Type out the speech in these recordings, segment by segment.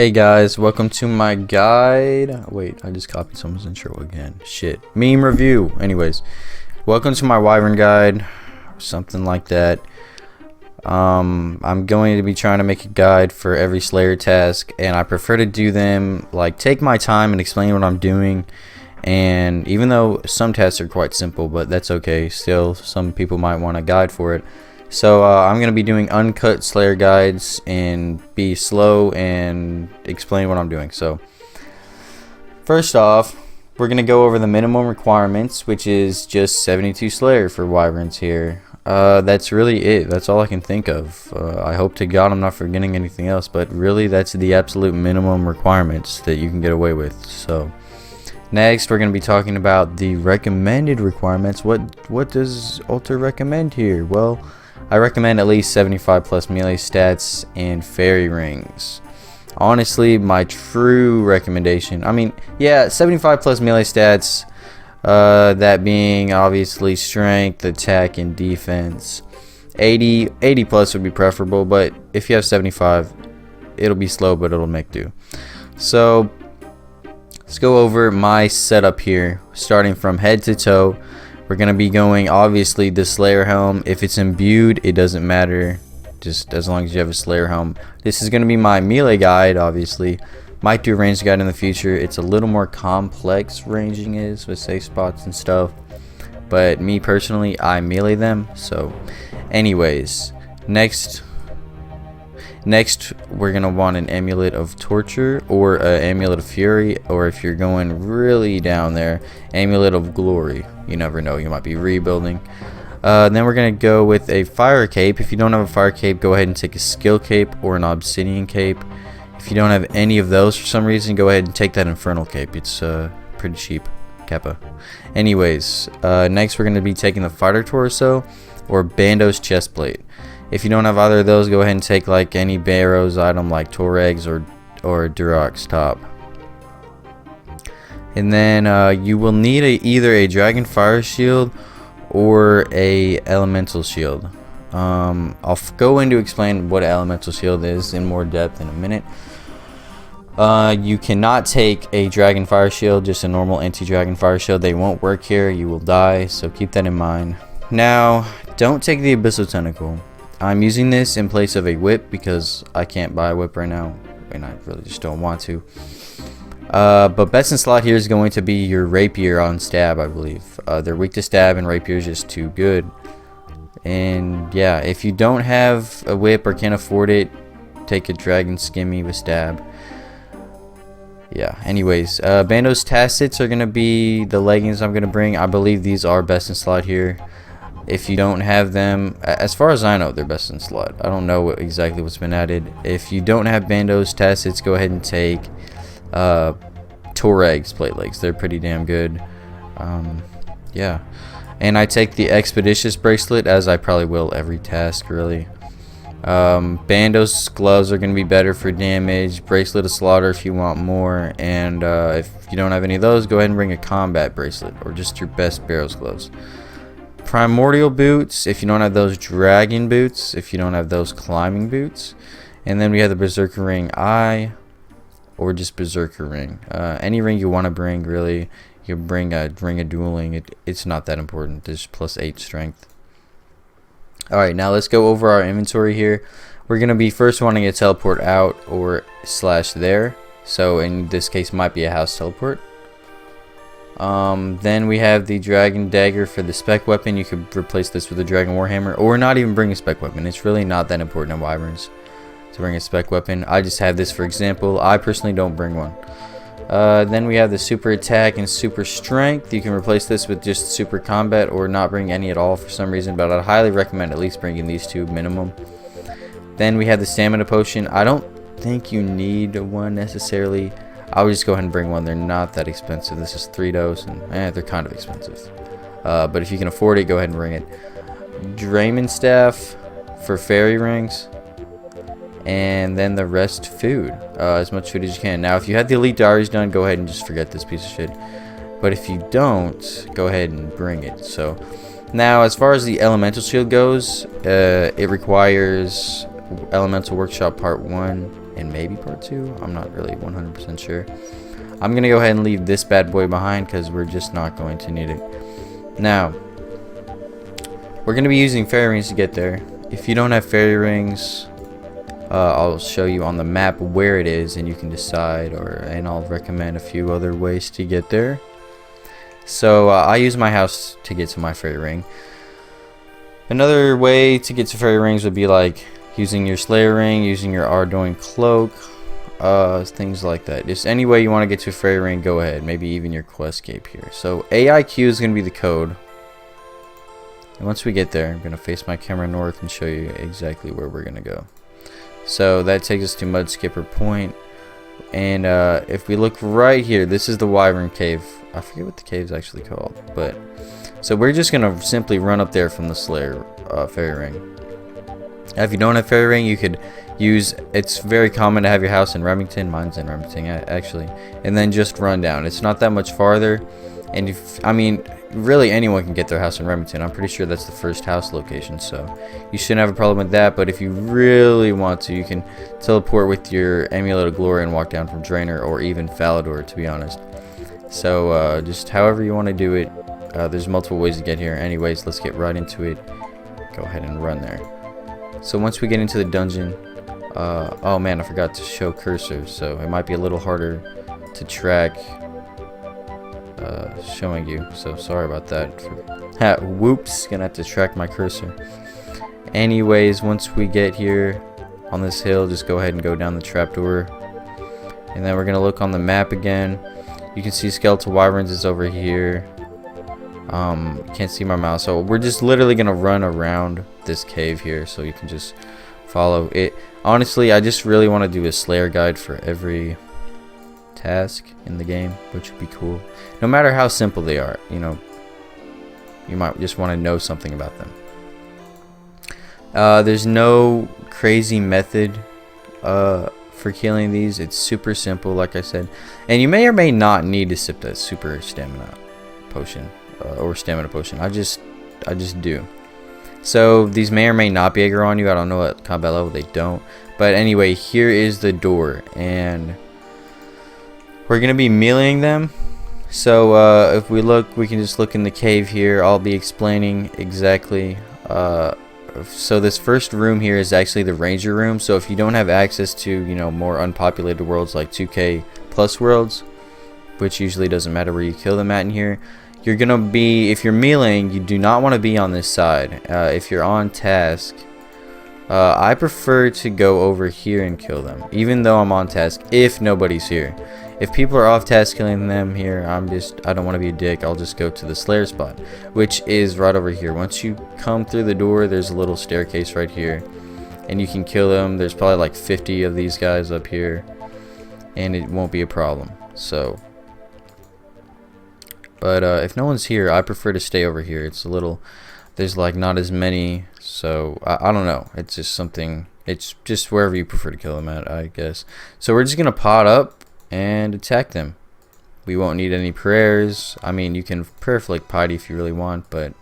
Hey guys, welcome to my guide. Wait, I just copied someone's intro again. Shit. Meme review. Anyways, welcome to my Wyvern guide, or something like that. I'm going to be trying to make a guide for every Slayer task, and I prefer to do them like take my time and explain what I'm doing. And even though some tasks are quite simple, but that's okay. Still, some people might want a guide for it. So I'm going to be doing uncut Slayer guides and be slow and explain what I'm doing. So first off, we're going to go over the minimum requirements, which is just 72 Slayer for Wyverns here. That's really it. That's all I can think of. I hope to God I'm not forgetting anything else, but really that's the absolute minimum requirements that you can get away with. So next, we're going to be talking about the recommended requirements. What does Alter recommend here? Well, I recommend at least 75 plus melee stats and fairy rings. Honestly, my true recommendation, I mean, yeah, 75 plus melee stats, that being obviously strength, attack, and defense. 80 plus would be preferable, but if you have 75, it'll be slow, but it'll make do. So let's go over my setup here, starting from head to toe. We're going to be going, obviously, the Slayer helm. If it's imbued, it doesn't matter, just as long as you have a Slayer helm. This is going to be my melee guide, obviously. Might do a ranged guide in the future. It's a little more complex, ranging is, with safe spots and stuff. But me, personally, I melee them. So, anyways, next we're going to want an Amulet of Torture or an Amulet of Fury, or if you're going really down there, Amulet of Glory. You never know, you might be rebuilding. Then we're going to go with a Fire Cape. If you don't have a Fire Cape, go ahead and take a Skill Cape or an Obsidian Cape. If you don't have any of those for some reason, go ahead and take that Infernal Cape. It's pretty cheap. Kappa. Anyways, next we're going to be taking the Fighter Torso or Bando's Chestplate. If you don't have either of those, go ahead and take like any Barrows item like Torregs or Durok's Top. And then you will need either a Dragon Fire Shield or a Elemental Shield. I'll go into explain what an Elemental Shield is in more depth in a minute. You cannot take a Dragon Fire Shield, just a normal anti-Dragon Fire Shield. They won't work here. You will die, so keep that in mind. Now, don't take the Abyssal Tentacle. I'm using this in place of a whip because I can't buy a whip right now, and I really just don't want to. But best in slot here is going to be your Rapier on stab, I believe. They're weak to stab, and Rapier is just too good. And yeah, if you don't have a whip or can't afford it, take a Dragon Skimmy with stab. Yeah, anyways, Bando's Tassets are going to be the leggings I'm going to bring. I believe these are best in slot here. If you don't have them, as far as I know, they're best in slot. I don't know exactly what's been added. If you don't have Bando's Tassets, go ahead and take Torregs Plate Legs. They're pretty damn good. Yeah. And I take the Expeditious Bracelet, as I probably will every task, really. Bando's Gloves are going to be better for damage. Bracelet of Slaughter if you want more. And if you don't have any of those, go ahead and bring a Combat Bracelet, or just your best Barrows Gloves. Primordial Boots, if you don't have those, Dragon Boots, if you don't have those, Climbing Boots. And then we have the Berserker Ring Eye, or just Berserker Ring. Any ring you want to bring, really. You can bring a Ring of Dueling. It's not that important. There's plus 8 strength. Alright, now let's go over our inventory here. We're going to be first wanting to teleport out or / there. So in this case, might be a house teleport. Then we have the Dragon Dagger for the spec weapon. You could replace this with a Dragon Warhammer, or not even bring a spec weapon. It's really not that important in Wyverns to bring a spec weapon. I just have this for example. I personally don't bring one. Then we have the Super Attack and Super Strength. You can replace this with just Super Combat or not bring any at all for some reason, but I'd highly recommend at least bringing these two minimum. Then we have the Stamina Potion. I don't think you need one necessarily. I would just go ahead and bring one. They're not that expensive. This is 3 dose, and they're kind of expensive. But if you can afford it, go ahead and bring it. Drayman Staff for fairy rings. And then the rest food. As much food as you can. Now, if you had the Elite Diaries done, go ahead and just forget this piece of shit. But if you don't, go ahead and bring it. So, now, as far as the Elemental Shield goes, it requires Elemental Workshop Part 1 and maybe part 2. I'm not really 100% sure. I'm gonna go ahead and leave this bad boy behind because we're just not going to need it. Now, we're gonna be using fairy rings to get there. If you don't have fairy rings, I'll show you on the map where it is, and you can decide, and I'll recommend a few other ways to get there. So I use my house to get to my fairy ring. Another way to get to fairy rings would be like using your Slayer ring, using your Ardoin cloak, things like that. Just any way you want to get to a fairy ring, go ahead. Maybe even your quest cape here. So AIQ is going to be the code. And once we get there, I'm going to face my camera north and show you exactly where we're going to go. So that takes us to Mud Skipper Point. And if we look right here, this is the Wyvern Cave. I forget what the cave is actually called, but so we're just gonna simply run up there from the Slayer fairy ring. If you don't have fairy ring, you could use. It's very common to have your house in Remington. Mine's in Remington actually, and then just run down. It's not that much farther, and I mean, really anyone can get their house in Remington. I'm pretty sure that's the first house location, so you shouldn't have a problem with that. But if you really want to, you can teleport with your Amulet of Glory and walk down from Draenor or even Falador, to be honest. So just however you want to do it. There's multiple ways to get here. Anyways, let's get right into it. Go ahead and run there. So once we get into the dungeon, oh man, I forgot to show cursor, so it might be a little harder to track showing you, so sorry about that. Whoops, gonna have to track my cursor. Anyways, once we get here on this hill, just go ahead and go down the trapdoor, and then we're gonna look on the map again. You can see Skeletal Wyverns is over here. Can't see my mouse, so we're just literally gonna run around this cave here, so you can just follow it. Honestly, I just really want to do a Slayer guide for every task in the game, which would be cool. No matter how simple they are, you know, you might just want to know something about them. There's no crazy method for killing these. It's super simple, like I said, and you may or may not need to sip that super stamina potion. Or stamina potion. I just do. So these may or may not be aggro on you. I don't know at combat level they don't. But anyway, here is the door, and we're gonna be meleeing them. So if we look, we can just look in the cave here. I'll be explaining exactly. So this first room here is actually the ranger room. So if you don't have access to, you know, more unpopulated worlds like 2K plus worlds, which usually doesn't matter where you kill them at in here, you're gonna be, if you're meleeing, you do not want to be on this side. If you're on task, I prefer to go over here and kill them, even though I'm on task, if nobody's here. If people are off task killing them here, I don't want to be a dick. I'll just go to the Slayer spot, which is right over here. Once you come through the door, there's a little staircase right here, and you can kill them. There's probably like 50 of these guys up here, and it won't be a problem. So but if no one's here, I prefer to stay over here. It's a little, there's like not as many, so I don't know. It's just something, it's just wherever you prefer to kill them at, I guess. So we're just going to pot up and attack them. We won't need any prayers. I mean, you can prayer flick piety if you really want, but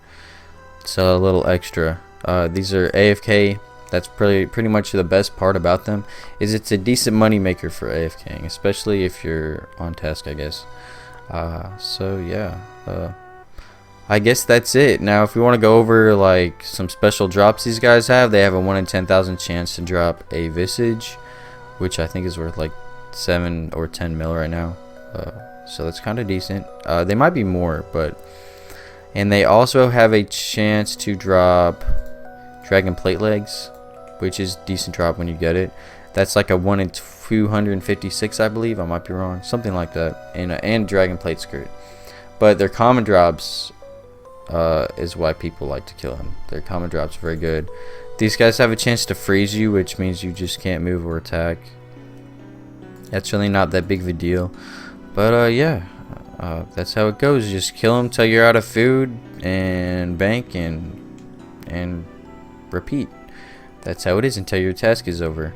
it's a little extra. These are AFK. That's pretty much the best part about them, is it's a decent money maker for AFKing, especially if you're on task, I guess. So yeah, I guess that's it. Now if we want to go over like some special drops these guys have, they have a 1 in 10,000 chance to drop a Visage, which I think is worth like 7 or 10 mil right now. So that's kind of decent. They might be more, but, and they also have a chance to drop Dragon Plate Legs, which is decent drop when you get it. That's like a 1 in 256, I believe. I might be wrong, something like that. And Dragon Plate Skirt. But their common drops is why people like to kill them. Their common drops are very good. These guys have a chance to freeze you, which means you just can't move or attack. That's really not that big of a deal. But yeah, that's how it goes. Just kill them till you're out of food and bank and repeat. That's how it is until your task is over,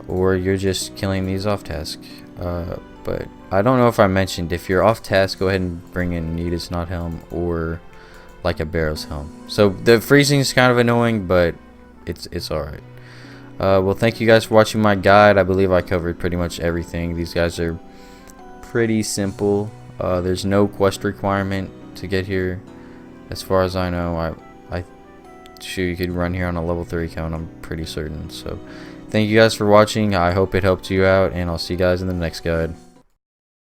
or you're just killing these off task. But I don't know if I mentioned, if you're off task, go ahead and bring in Nita's Knot Helm or like a Barrow's Helm. So the freezing is kind of annoying, but it's alright. Well, thank you guys for watching my guide. I believe I covered pretty much everything. These guys are pretty simple. There's no quest requirement to get here, as far as I know. Shoot, you could run here on a level 3 account, I'm pretty certain. So thank you guys for watching. I hope it helped you out, and I'll see you guys in the next guide.